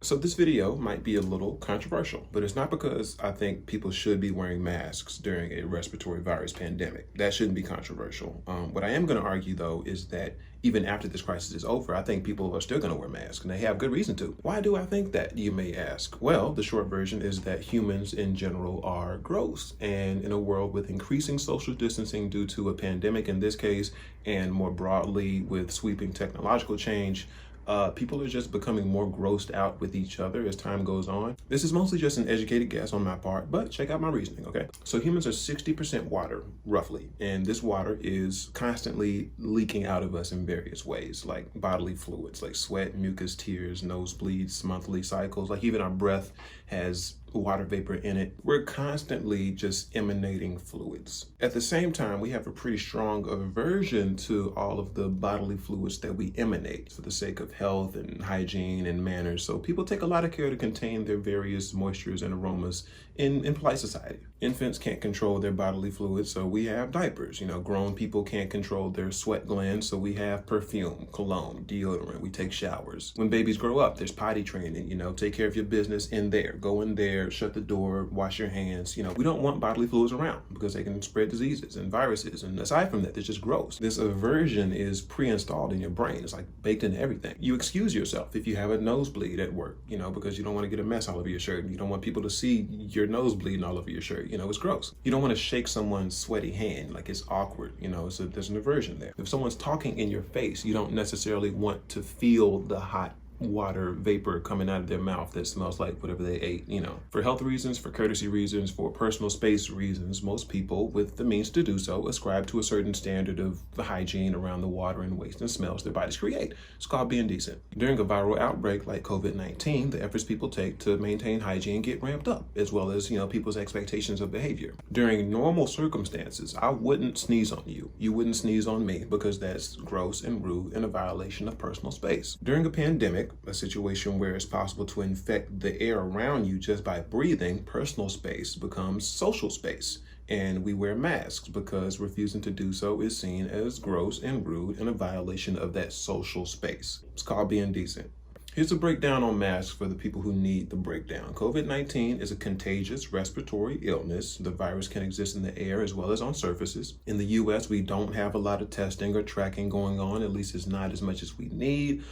So this video might be a little controversial, but it's not because I think people should be wearing masks during a respiratory virus pandemic. That shouldn't be controversial. What I am going to argue, though, is that even after this crisis is over, I think people are still going to wear masks, and they have good reason to. Why do I think that, you may ask? Well, the short version is that humans in general are gross, and in a world with increasing social distancing due to a pandemic in this case, and more broadly with sweeping technological change, people are just becoming more grossed out with each other as time goes on. This is mostly just an educated guess on my part, but check out my reasoning, okay? So humans are 60% water, roughly, and this water is constantly leaking out of us in various ways, like bodily fluids, like sweat, mucus, tears, nosebleeds, monthly cycles, like even our breath has water vapor in it. We're constantly just emanating fluids. At the same time, we have a pretty strong aversion to all of the bodily fluids that we emanate for the sake of health and hygiene and manners. So people take a lot of care to contain their various moistures and aromas in polite society. Infants can't control their bodily fluids, so we have diapers. Grown people can't control their sweat glands, so we have perfume, cologne, deodorant. We take showers. When babies grow up, there's potty training. Take care of your business in there. Go in there, shut the door, wash your hands. We don't want bodily fluids around because they can spread diseases and viruses. And aside from that, they're just gross. This aversion is pre-installed in your brain. It's like baked into everything. You excuse yourself if you have a nosebleed at work, because you don't want to get a mess all over your shirt. You don't want people to see your nose bleeding all over your shirt. It's gross. You don't want to shake someone's sweaty hand, like it's awkward, so there's an aversion there. If someone's talking in your face, you don't necessarily want to feel the hot water vapor coming out of their mouth that smells like whatever they ate. For health reasons, for courtesy reasons, for personal space reasons, most people with the means to do so ascribe to a certain standard of hygiene around the water and waste and smells their bodies create. It's called being decent. During a viral outbreak like COVID-19, the efforts people take to maintain hygiene get ramped up, as well as, people's expectations of behavior. During normal circumstances, I wouldn't sneeze on you. You wouldn't sneeze on me because that's gross and rude and a violation of personal space. During a pandemic, a situation where it's possible to infect the air around you just by breathing, personal space becomes social space. And we wear masks because refusing to do so is seen as gross and rude and a violation of that social space. It's called being decent. Here's a breakdown on masks for the people who need the breakdown. COVID-19 is a contagious respiratory illness. The virus can exist in the air as well as on surfaces. In the US, we don't have a lot of testing or tracking going on, at least it's not as much as we need.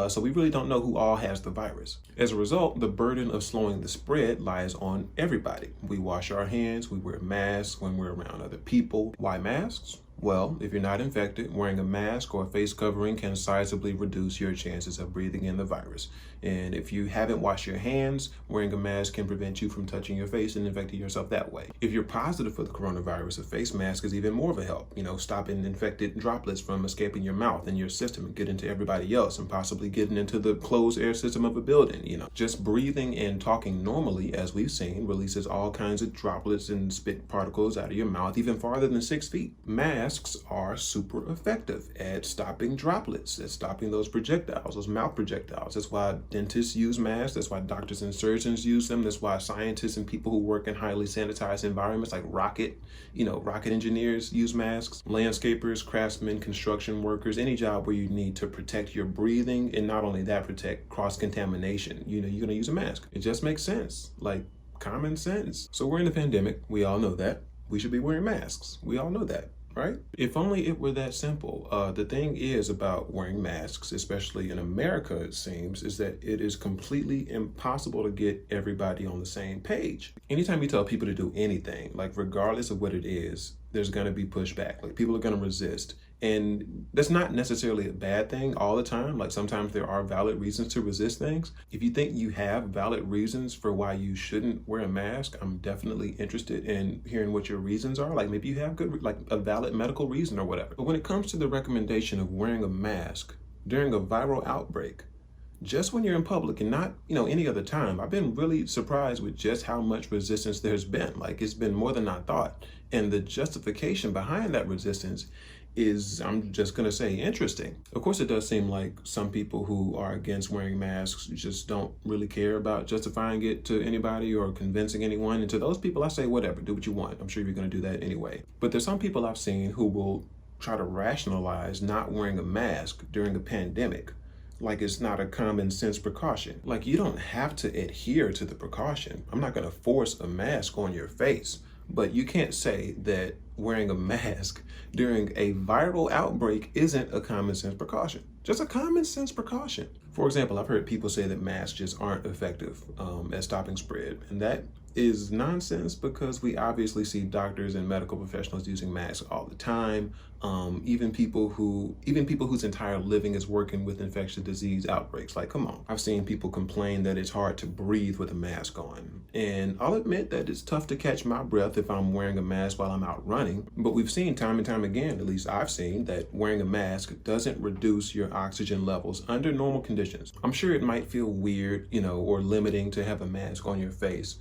So we really don't know who all has the virus. As a result, the burden of slowing the spread lies on everybody. We wash our hands, we wear masks when we're around other people. Why masks? Well, if you're not infected, wearing a mask or a face covering can sizably reduce your chances of breathing in the virus. And if you haven't washed your hands, wearing a mask can prevent you from touching your face and infecting yourself that way. If you're positive for the coronavirus, a face mask is even more of a help, stopping infected droplets from escaping your mouth and your system and getting to everybody else and possibly getting into the closed air system of a building. Just breathing and talking normally, as we've seen, releases all kinds of droplets and spit particles out of your mouth, even farther than 6 feet. Masks are super effective at stopping droplets, at stopping those projectiles, those mouth projectiles. That's why dentists use masks. That's why doctors and surgeons use them. That's why scientists and people who work in highly sanitized environments like rocket engineers use masks. Landscapers, craftsmen, construction workers, any job where you need to protect your breathing and not only that, protect cross-contamination. You're going to use a mask. It just makes sense, like common sense. So we're in a pandemic. We all know that. We should be wearing masks. We all know that. Right? If only it were that simple. The thing is about wearing masks, especially in America, it seems, is that it is completely impossible to get everybody on the same page. Anytime you tell people to do anything, like regardless of what it is, there's going to be pushback. Like people are going to resist. And that's not necessarily a bad thing all the time. Like sometimes there are valid reasons to resist things. If you think you have valid reasons for why you shouldn't wear a mask, I'm definitely interested in hearing what your reasons are. Like maybe you have like a valid medical reason or whatever. But when it comes to the recommendation of wearing a mask during a viral outbreak, just when you're in public and not, any other time, I've been really surprised with just how much resistance there's been. Like it's been more than I thought. And the justification behind that resistance is, I'm just going to say, interesting. Of course, it does seem like some people who are against wearing masks just don't really care about justifying it to anybody or convincing anyone. And to those people, I say, whatever, do what you want. I'm sure you're going to do that anyway. But there's some people I've seen who will try to rationalize not wearing a mask during a pandemic like it's not a common sense precaution. Like, you don't have to adhere to the precaution. I'm not gonna force a mask on your face, but you can't say that wearing a mask during a viral outbreak isn't a common sense precaution. Just a common sense precaution. For example, I've heard people say that masks just aren't effective at stopping spread, and that is nonsense because we obviously see doctors and medical professionals using masks all the time. Even people whose entire living is working with infectious disease outbreaks. Like, come on. I've seen people complain that it's hard to breathe with a mask on. And I'll admit that it's tough to catch my breath if I'm wearing a mask while I'm out running. But we've seen time and time again, at least I've seen, that wearing a mask doesn't reduce your oxygen levels under normal conditions. I'm sure it might feel weird, or limiting to have a mask on your face.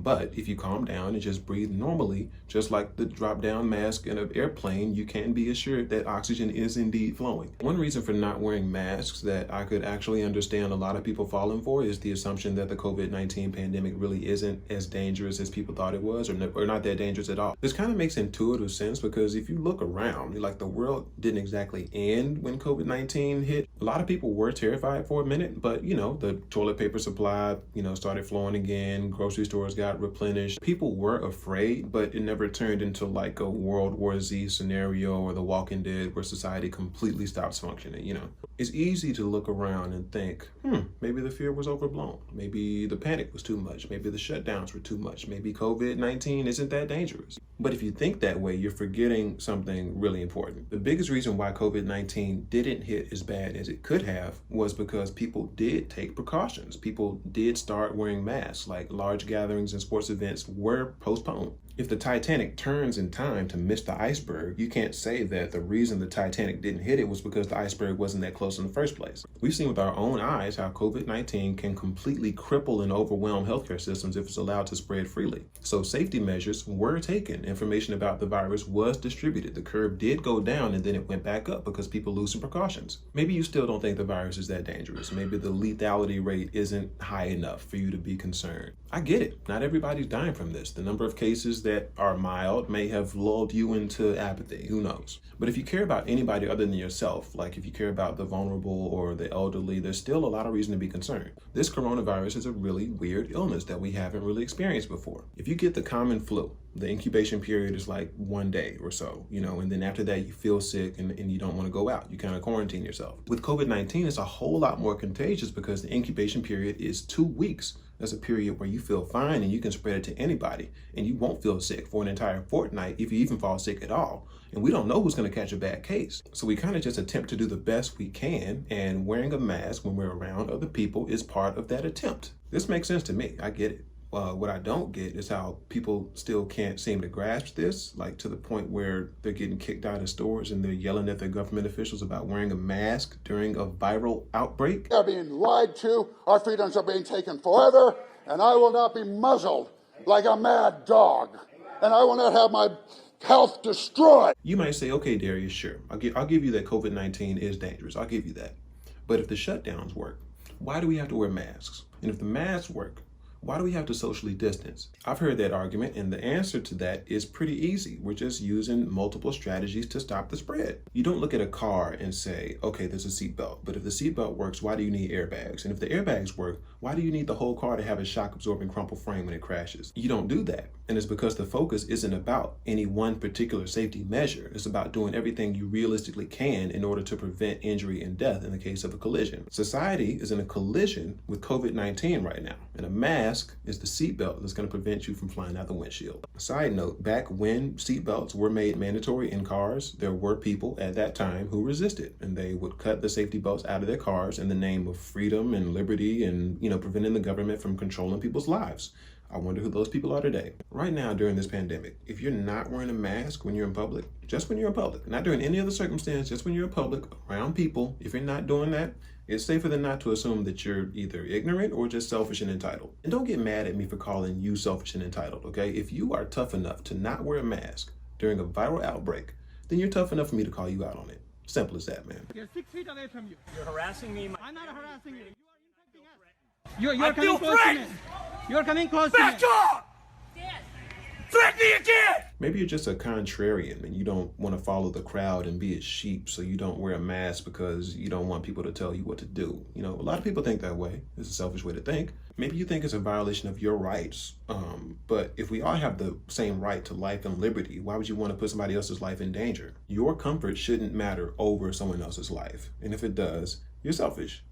But if you calm down and just breathe normally, just like the drop-down mask in an airplane, you can be assured that oxygen is indeed flowing. One reason for not wearing masks that I could actually understand a lot of people falling for is the assumption that the COVID-19 pandemic really isn't as dangerous as people thought it was, or not that dangerous at all. This kind of makes intuitive sense because if you look around, like, the world didn't exactly end when COVID-19 hit. A lot of people were terrified for a minute, but the toilet paper supply, started flowing again, grocery stores got replenished. People were afraid, but it never turned into like a World War Z scenario or The Walking Dead where society completely stops functioning, It's easy to look around and think, maybe the fear was overblown. Maybe the panic was too much. Maybe the shutdowns were too much. Maybe COVID-19 isn't that dangerous. But if you think that way, you're forgetting something really important. The biggest reason why COVID-19 didn't hit as bad as it could have was because people did take precautions. People did start wearing masks, like large gatherings and sports events were postponed. If the Titanic turns in time to miss the iceberg, you can't say that the reason the Titanic didn't hit it was because the iceberg wasn't that close in the first place. We've seen with our own eyes how COVID-19 can completely cripple and overwhelm healthcare systems if it's allowed to spread freely. So safety measures were taken. Information about the virus was distributed. The curve did go down and then it went back up because people loosened precautions. Maybe you still don't think the virus is that dangerous. Maybe the lethality rate isn't high enough for you to be concerned. I get it. Not everybody's dying from this. The number of cases that are mild may have lulled you into apathy. Who knows? But if you care about anybody other than yourself, like if you care about the vulnerable or the elderly, there's still a lot of reason to be concerned. This coronavirus is a really weird illness that we haven't really experienced before. If you get the common flu, the incubation period is like 1 day or so, and then after that you feel sick and you don't want to go out. You kind of quarantine yourself. With COVID-19, it's a whole lot more contagious because the incubation period is 2 weeks. That's a period where you feel fine and you can spread it to anybody and you won't feel sick for an entire fortnight if you even fall sick at all. And we don't know who's going to catch a bad case. So we kind of just attempt to do the best we can, and wearing a mask when we're around other people is part of that attempt. This makes sense to me. I get it. What I don't get is how people still can't seem to grasp this, like to the point where they're getting kicked out of stores and they're yelling at their government officials about wearing a mask during a viral outbreak. They're being lied to, our freedoms are being taken forever, and I will not be muzzled like a mad dog, and I will not have my health destroyed. You might say, okay, Darius, sure, I'll give you that COVID-19 is dangerous. I'll give you that. But if the shutdowns work, why do we have to wear masks? And if the masks work, why do we have to socially distance? I've heard that argument, and the answer to that is pretty easy. We're just using multiple strategies to stop the spread. You don't look at a car and say, okay, there's a seatbelt, but if the seatbelt works, why do you need airbags? And if the airbags work, why do you need the whole car to have a shock-absorbing crumple frame when it crashes? You don't do that. And it's because the focus isn't about any one particular safety measure. It's about doing everything you realistically can in order to prevent injury and death in the case of a collision. Society is in a collision with COVID-19 right now, and a mask is the seatbelt that's going to prevent you from flying out the windshield. Side note, back when seatbelts were made mandatory in cars, there were people at that time who resisted, and they would cut the safety belts out of their cars in the name of freedom and liberty and, preventing the government from controlling people's lives. I wonder who those people are today. Right now, during this pandemic, if you're not wearing a mask when you're in public, just when you're in public, not during any other circumstance, just when you're in public, around people, if you're not doing that, it's safer than not to assume that you're either ignorant or just selfish and entitled. And don't get mad at me for calling you selfish and entitled, okay? If you are tough enough to not wear a mask during a viral outbreak, then you're tough enough for me to call you out on it. Simple as that, man. You're 6 feet away from you. You're harassing me. I'm not harassing you. You are infecting us. You're coming close to me. You're coming close to me. Back off! Threaten me again! Maybe you're just a contrarian and you don't want to follow the crowd and be a sheep, so you don't wear a mask because you don't want people to tell you what to do. You know, a lot of people think that way. It's a selfish way to think. Maybe you think it's a violation of your rights. But if we all have the same right to life and liberty, why would you want to put somebody else's life in danger? Your comfort shouldn't matter over someone else's life. And if it does, you're selfish.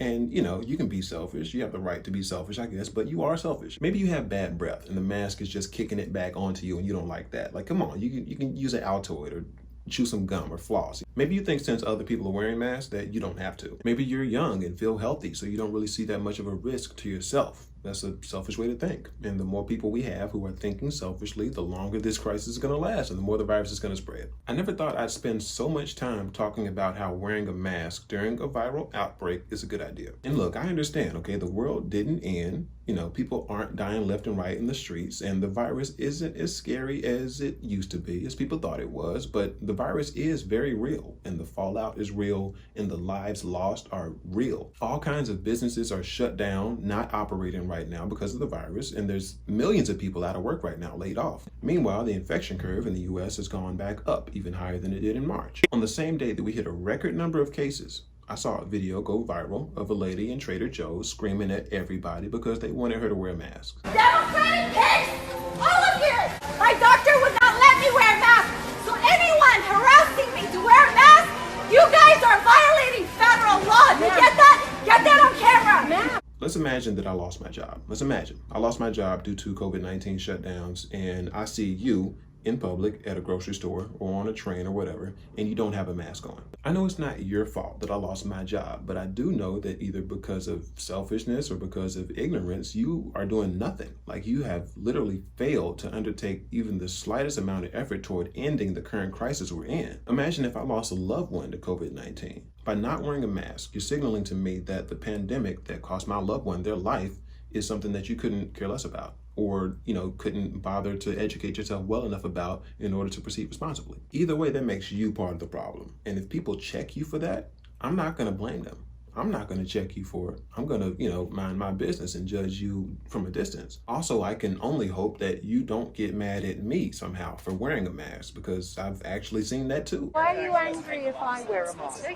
And, you know, you can be selfish. You have the right to be selfish, I guess, but you are selfish. Maybe you have bad breath and the mask is just kicking it back onto you and you don't like that. Like, come on, you can use an Altoid or chew some gum or floss. Maybe you think since other people are wearing masks that you don't have to. Maybe you're young and feel healthy, so you don't really see that much of a risk to yourself. That's a selfish way to think. And the more people we have who are thinking selfishly, the longer this crisis is going to last and the more the virus is going to spread. I never thought I'd spend so much time talking about how wearing a mask during a viral outbreak is a good idea. And look, I understand, okay, the world didn't end. You know, people aren't dying left and right in the streets, and the virus isn't as scary as it used to be, as people thought it was, but the virus is very real, and the fallout is real, and the lives lost are real. All kinds of businesses are shut down, not operating right now because of the virus, and there's millions of people out of work right now, laid off. Meanwhile, the infection curve in the US has gone back up, even higher than it did in March. On the same day that we hit a record number of cases, I saw a video go viral of a lady in Trader Joe's screaming at everybody because they wanted her to wear masks. Democratic pigs! All of you! My doctor would not let me wear a mask! So anyone harassing me to wear a mask, you guys are violating federal law! You get that? Get that on camera! Let's imagine that I lost my job. Let's imagine I lost my job due to COVID-19 shutdowns, and I see you in public at a grocery store or on a train or whatever, and you don't have a mask on. I know it's not your fault that I lost my job, but I do know that either because of selfishness or because of ignorance, you are doing nothing. Like, you have literally failed to undertake even the slightest amount of effort toward ending the current crisis we're in. Imagine if I lost a loved one to COVID-19. By not wearing a mask, you're signaling to me that the pandemic that cost my loved one their life is something that you couldn't care less about, or, you know, couldn't bother to educate yourself well enough about in order to proceed responsibly. Either way, that makes you part of the problem. And if people check you for that, I'm not going to blame them. I'm not going to check you for it. I'm going to, you know, mind my business and judge you from a distance. Also, I can only hope that you don't get mad at me somehow for wearing a mask, because I've actually seen that too. Why are you angry if I wear a mask?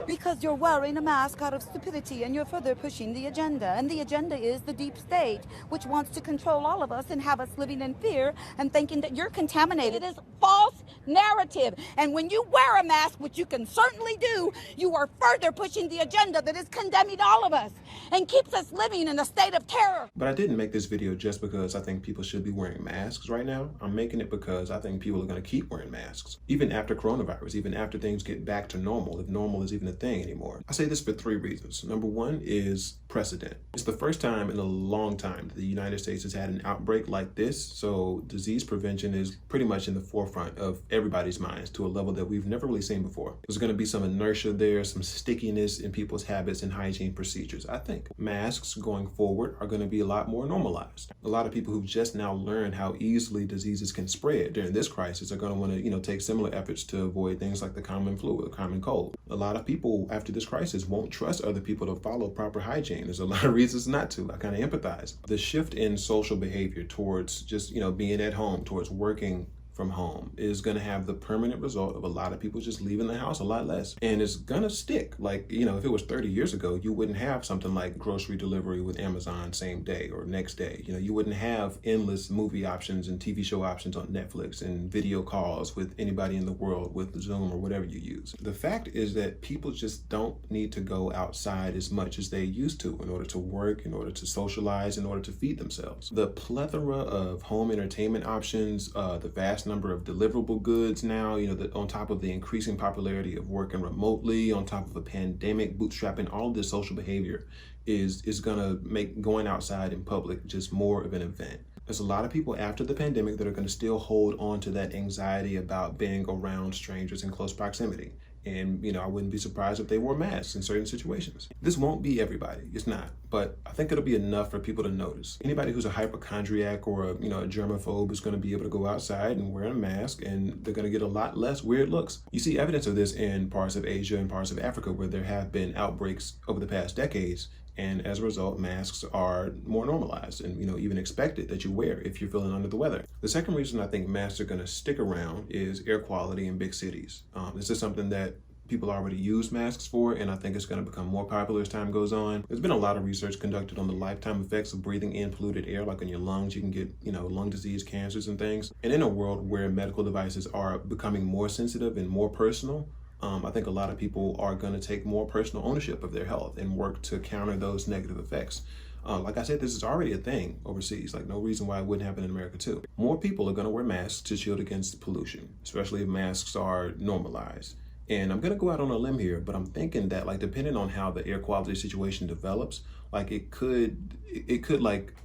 Because you're wearing a mask out of stupidity and you're further pushing the agenda. And the agenda is the deep state, which wants to control all of us and have us living in fear and thinking that you're contaminated. It is false narrative. And when you wear a mask, which you can certainly do, you are further pushing the agenda that is condemning all of us and keeps us living in a state of terror. But I didn't make this video just because I think people should be wearing masks right now. I'm making it because I think people are going to keep wearing masks, even after coronavirus, even after things get back to normal, if normal is even a thing anymore. I say this for three reasons. Number one is precedent. It's the first time in a long time that the United States has had an outbreak like this, so disease prevention is pretty much in the forefront of everybody's minds to a level that we've never really seen before. There's going to be some inertia there, some stickiness in people's habits and hygiene procedures. I think masks going forward are going to be a lot more normalized. A lot of people who've just now learned how easily diseases can spread during this crisis are going to want to, take similar efforts to avoid things like the common flu or the common cold. A lot of people after this crisis won't trust other people to follow proper hygiene. There's a lot of reasons not to. I kind of empathize. The shift in social behavior towards just, being at home, towards working from home is going to have the permanent result of a lot of people just leaving the house a lot less. And it's going to stick. Like, if it was 30 years ago, you wouldn't have something like grocery delivery with Amazon same day or next day. You wouldn't have endless movie options and TV show options on Netflix and video calls with anybody in the world with Zoom or whatever you use. The fact is that people just don't need to go outside as much as they used to in order to work, in order to socialize, in order to feed themselves. The plethora of home entertainment options, the vast number of deliverable goods now, on top of the increasing popularity of working remotely, on top of a pandemic, bootstrapping, all of this social behavior is going to make going outside in public just more of an event. There's a lot of people after the pandemic that are going to still hold on to that anxiety about being around strangers in close proximity. And, I wouldn't be surprised if they wore masks in certain situations. This won't be everybody. It's not. But I think it'll be enough for people to notice. Anybody who's a hypochondriac or a germaphobe is going to be able to go outside and wear a mask, and they're going to get a lot less weird looks. You see evidence of this in parts of Asia and parts of Africa where there have been outbreaks over the past decades. And as a result, masks are more normalized and, even expected that you wear if you're feeling under the weather. The second reason I think masks are going to stick around is air quality in big cities. This is something that people already use masks for, and I think it's going to become more popular as time goes on. There's been a lot of research conducted on the lifetime effects of breathing in polluted air, like on your lungs. You can get, lung disease, cancers, and things. And in a world where medical devices are becoming more sensitive and more personal, I think a lot of people are going to take more personal ownership of their health and work to counter those negative effects. Like I said, this is already a thing overseas. Like, no reason why it wouldn't happen in America too. More people are going to wear masks to shield against pollution, especially if masks are normalized. And I'm going to go out on a limb here, but I'm thinking that, like, depending on how the air quality situation develops, like, it could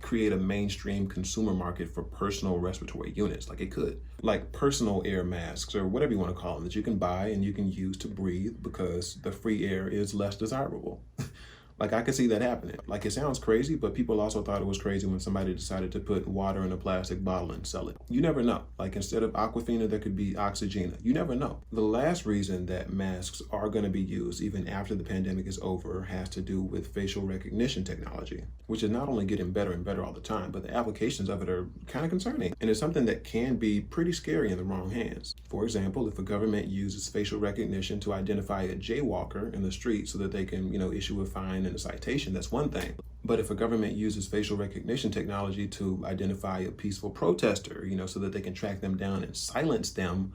create a mainstream consumer market for personal respiratory units. Like, it could, like, personal air masks or whatever you want to call them, that you can buy and you can use to breathe because the free air is less desirable. Like, I could see that happening. Like, it sounds crazy, but people also thought it was crazy when somebody decided to put water in a plastic bottle and sell it. You never know. Like, instead of Aquafina, there could be Oxygena. You never know. The last reason that masks are going to be used even after the pandemic is over has to do with facial recognition technology, which is not only getting better and better all the time, but the applications of it are kind of concerning. And it's something that can be pretty scary in the wrong hands. For example, if a government uses facial recognition to identify a jaywalker in the street so that they can, issue a fine and a citation, that's one thing. But if a government uses facial recognition technology to identify a peaceful protester, so that they can track them down and silence them,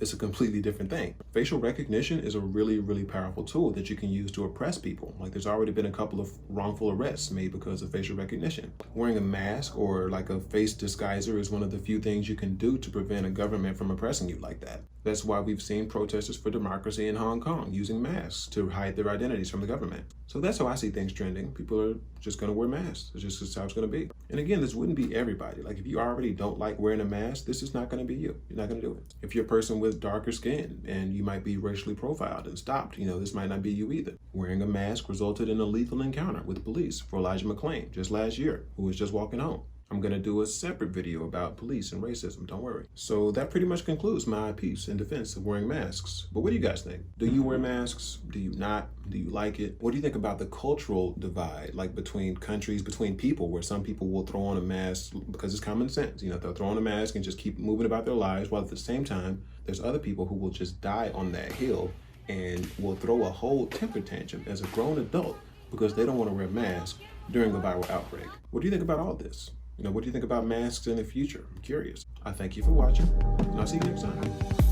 it's a completely different thing. Facial recognition is a really, really powerful tool that you can use to oppress people. Like, there's already been a couple of wrongful arrests made because of facial recognition. Wearing a mask or like a face disguiser is one of the few things you can do to prevent a government from oppressing you like that. That's why we've seen protesters for democracy in Hong Kong using masks to hide their identities from the government. So that's how I see things trending. People are just going to wear masks. It's just how it's going to be. And again, this wouldn't be everybody. Like, if you already don't like wearing a mask, this is not going to be you. You're not going to do it. If you're a person with darker skin and you might be racially profiled and stopped, this might not be you either. Wearing a mask resulted in a lethal encounter with police for Elijah McClain just last year, who was just walking home. I'm going to do a separate video about police and racism, don't worry. So that pretty much concludes my piece in defense of wearing masks. But what do you guys think? Do you wear masks? Do you not? Do you like it? What do you think about the cultural divide, like between countries, between people, where some people will throw on a mask because it's common sense. They'll throw on a mask and just keep moving about their lives, while at the same time, there's other people who will just die on that hill and will throw a whole temper tantrum as a grown adult because they don't want to wear a mask during a viral outbreak. What do you think about all this? What do you think about masks in the future? I'm curious. I thank you for watching, and I'll see you next time.